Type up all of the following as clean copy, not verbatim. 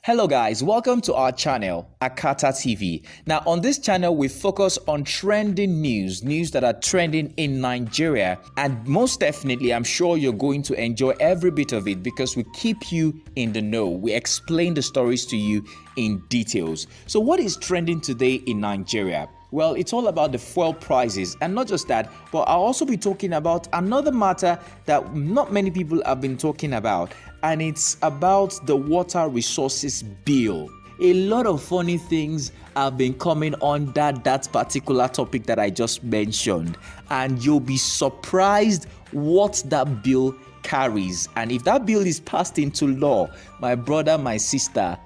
Hello guys, welcome to our channel, Akata TV. Now on this channel, we focus on trending news that are trending in Nigeria. And most definitely, I'm sure you're going to enjoy every bit of it because we keep you in the know. We explain the stories to you in details. So what is trending today in Nigeria? Well, it's all about the fuel prices, and not just that, but I'll also be talking about another matter that not many people have been talking about, and it's about the water resources bill. A lot of funny things have been coming on that particular topic that I just mentioned, and you'll be surprised what that bill carries. And if that bill is passed into law, my brother, my sister,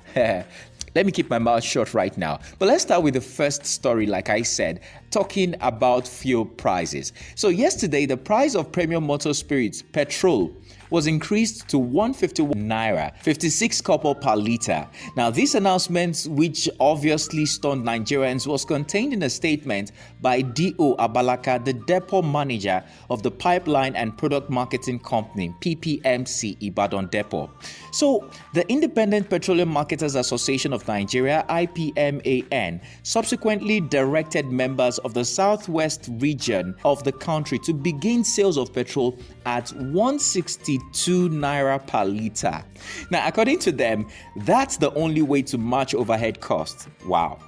let me keep my mouth shut right now. But let's start with the first story, like I said, talking about fuel prices. So yesterday, the price of premium motor spirits, petrol, was increased to 151 Naira, 56 Kobo per litre. Now, this announcement, which obviously stunned Nigerians, was contained in a statement by D.O. Abalaka, the depot manager of the Pipeline and Product Marketing Company, ppmc Ibadan depot. So, the Independent Petroleum Marketers Association of Nigeria, ipman, subsequently directed members of the southwest region of the country to begin sales of petrol at 162 Naira per litre. Now, according to them, that's the only way to match overhead costs. Wow.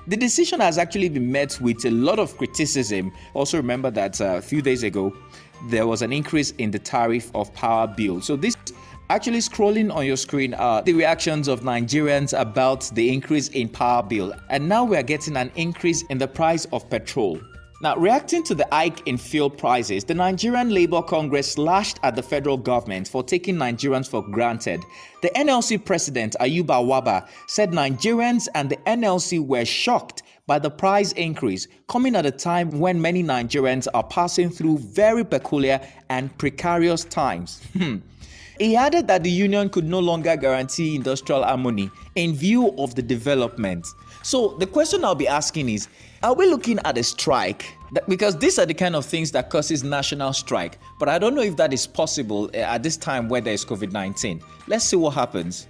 The decision has actually been met with a lot of criticism. Also, remember that a few days ago, there was an increase in the tariff of power bill. So this actually scrolling on your screen are the reactions of Nigerians about the increase in power bill. And now we are getting an increase in the price of petrol. Now, reacting to the hike in fuel prices, the Nigerian Labour Congress lashed at the federal government for taking Nigerians for granted. The NLC president, Ayuba Waba, said Nigerians and the NLC were shocked by the price increase, coming at a time when many Nigerians are passing through very peculiar and precarious times. He added that the union could no longer guarantee industrial harmony in view of the development. So the question I'll be asking is, are we looking at a strike? Because these are the kind of things that causes national strike. But I don't know if that is possible at this time where there is COVID-19. Let's see what happens.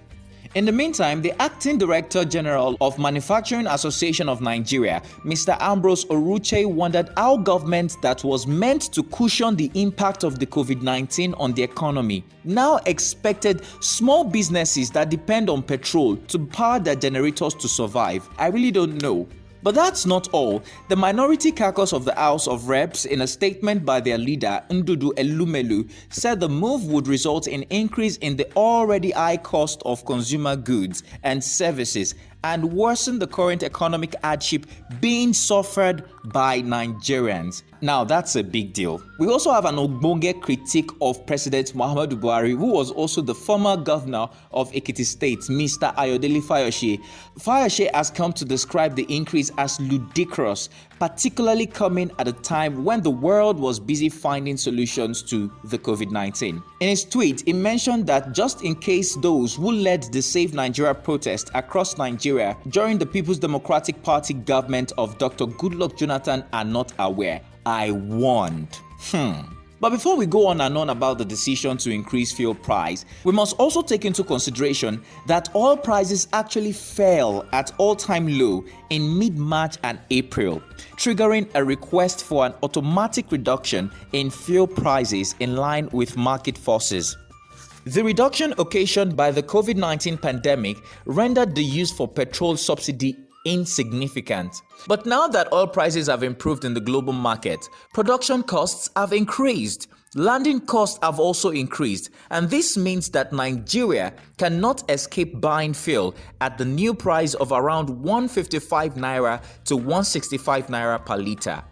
In the meantime, the Acting Director General of Manufacturing Association of Nigeria, Mr. Ambrose Oruche, wondered how government that was meant to cushion the impact of the COVID-19 on the economy now expected small businesses that depend on petrol to power their generators to survive. I really don't know. But that's not all. The minority caucus of the House of Reps, in a statement by their leader, Ndudu Elumelu, said the move would result in increase in the already high cost of consumer goods and services and worsen the current economic hardship being suffered by Nigerians. Now, that's a big deal. We also have an ogbonge critique of President Muhammadu Buhari, who was also the former governor of Ekiti State, Mr. Ayodele Fayose. Fayose has come to describe the increase as ludicrous, particularly coming at a time when the world was busy finding solutions to the COVID-19. In his tweet, he mentioned that just in case those who led the Save Nigeria protest across Nigeria during the People's Democratic Party government of Dr. Goodluck Jonathan are not aware, I warned. But before we go on and on about the decision to increase fuel price, we must also take into consideration that oil prices actually fell at all-time low in mid-March and April, triggering a request for an automatic reduction in fuel prices in line with market forces. The reduction occasioned by the COVID-19 pandemic rendered the use for petrol subsidy insignificant. But now that oil prices have improved in the global market, production costs have increased, landing costs have also increased, and this means that Nigeria cannot escape buying fuel at the new price of around 155 Naira to 165 Naira per litre.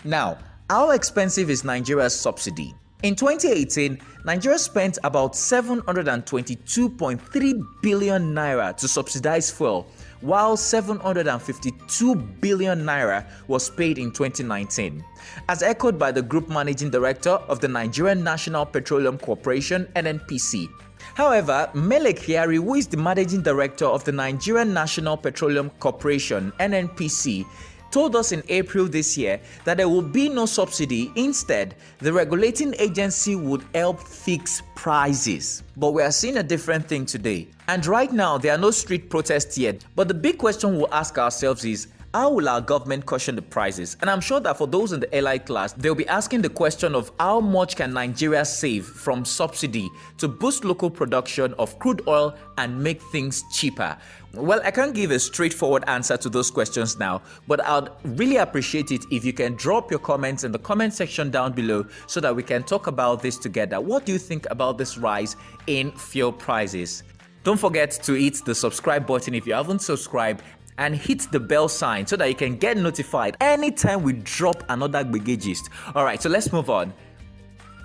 Now, how expensive is Nigeria's subsidy? In 2018, Nigeria spent about 722.3 billion Naira to subsidize fuel, while 752 billion Naira was paid in 2019, as echoed by the Group Managing Director of the Nigerian National Petroleum Corporation (NNPC). However, Mele Kyari, who is the Managing Director of the Nigerian National Petroleum Corporation (NNPC), told us in April this year that there will be no subsidy. Instead, the regulating agency would help fix prices. But we are seeing a different thing today. And right now, there are no street protests yet. But the big question we'll ask ourselves is, how will our government cushion the prices? And I'm sure that for those in the elite class, they'll be asking the question of how much can Nigeria save from subsidy to boost local production of crude oil and make things cheaper? Well, I can't give a straightforward answer to those questions now, but I'd really appreciate it if you can drop your comments in the comment section down below so that we can talk about this together. What do you think about this rise in fuel prices? Don't forget to hit the subscribe button if you haven't subscribed, and hit the bell sign so that you can get notified anytime we drop another Gbege gist. Alright, so let's move on.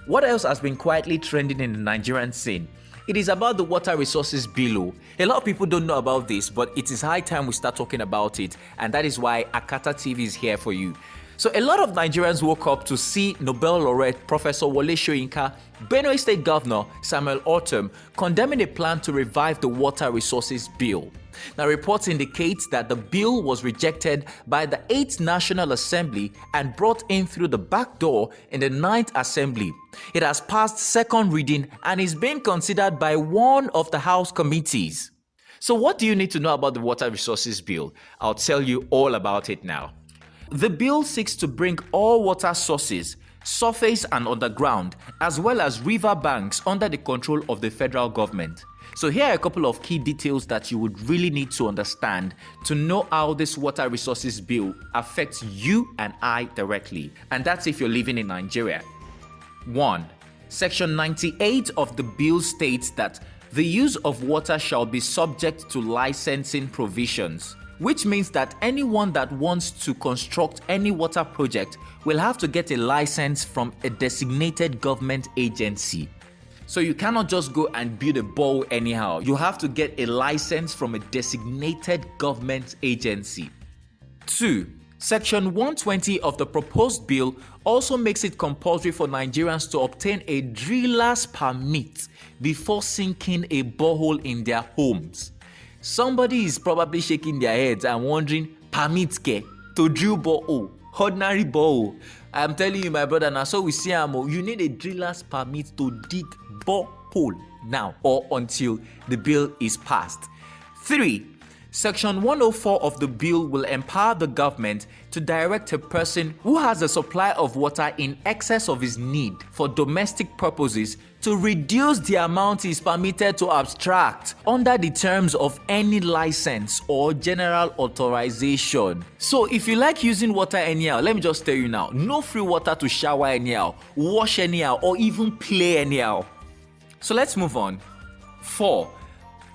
What else has been quietly trending in the Nigerian scene? It is about the water resources bill. A lot of people don't know about this, but it is high time we start talking about it, and that is why Akata TV is here for you. So a lot of Nigerians woke up to see Nobel laureate Professor Wole Soyinka, Benue State Governor Samuel Ortom condemning a plan to revive the water resources bill. Now, reports indicate that the bill was rejected by the 8th National Assembly and brought in through the back door in the 9th Assembly. It has passed second reading and is being considered by one of the House committees. So what do you need to know about the water resources bill? I'll tell you all about it now. The bill seeks to bring all water sources, surface and underground, as well as river banks under the control of the federal government. So here are a couple of key details that you would really need to understand to know how this water resources bill affects you and I directly. And that's if you're living in Nigeria. 1. Section 98 of the bill states that the use of water shall be subject to licensing provisions, which means that anyone that wants to construct any water project will have to get a license from a designated government agency. So you cannot just go and build a borehole anyhow. You have to get a license from a designated government agency. 2. Section 120 of the proposed bill also makes it compulsory for Nigerians to obtain a driller's permit before sinking a borehole in their homes. Somebody is probably shaking their heads and wondering, permit ke to drill borehole, ordinary borehole. I'm telling you, my brother, now so we see you need a driller's permit to dig borehole now or until the bill is passed. 3. Section 104 of the bill will empower the government to direct a person who has a supply of water in excess of his need for domestic purposes to reduce the amount he is permitted to abstract under the terms of any license or general authorization. So if you like using water anyhow, let me just tell you now, no free water to shower anyhow, wash anyhow, or even play anyhow. So let's move on. 4.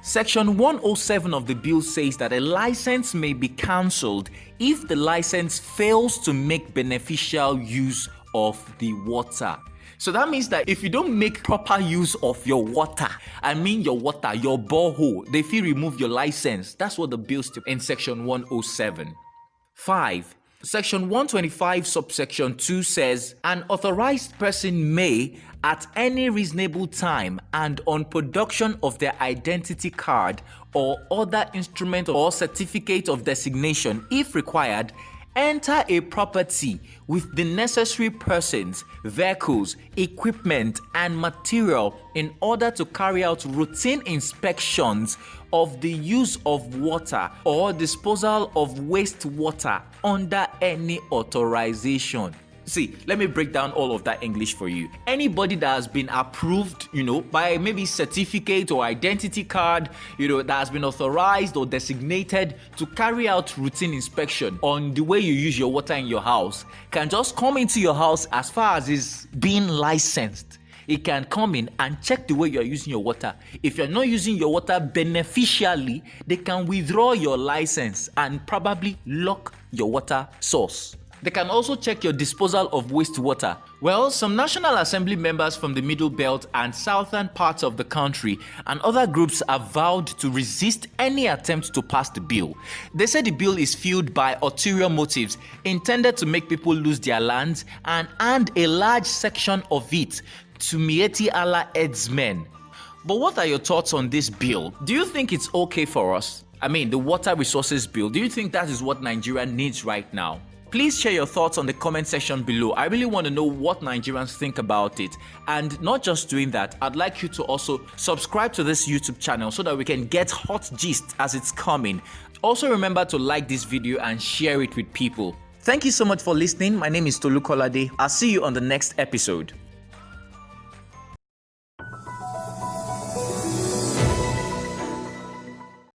Section 107 of the bill says that a license may be cancelled if the license fails to make beneficial use of the water. So that means that if you don't make proper use of your water, your water, your borehole, they will remove your license. That's what the bill states in section 107. 5. Section 125 subsection 2 says, an authorized person may, at any reasonable time and on production of their identity card or other instrument or certificate of designation, if required, enter a property with the necessary persons, vehicles, equipment, and material in order to carry out routine inspections of the use of water or disposal of wastewater under any authorization. See, let me break down all of that English for you. Anybody that has been approved, by maybe certificate or identity card, that has been authorized or designated to carry out routine inspection on the way you use your water in your house, can just come into your house as far as is being licensed. It can come in and check the way you're using your water. If you're not using your water beneficially, they can withdraw your license and probably lock your water source. They can also check your disposal of wastewater. Well, some National Assembly members from the Middle Belt and southern parts of the country and other groups have vowed to resist any attempt to pass the bill. They say the bill is fueled by ulterior motives intended to make people lose their lands and hand a large section of it to Mieti Allah headsmen. But what are your thoughts on this bill? Do you think it's okay for us? The water resources bill, do you think that is what Nigeria needs right now? Please share your thoughts on the comment section below. I really want to know what Nigerians think about it. And not just doing that, I'd like you to also subscribe to this YouTube channel so that we can get hot gist as it's coming. Also remember to like this video and share it with people. Thank you so much for listening. My name is Tolu Kolade. I'll see you on the next episode.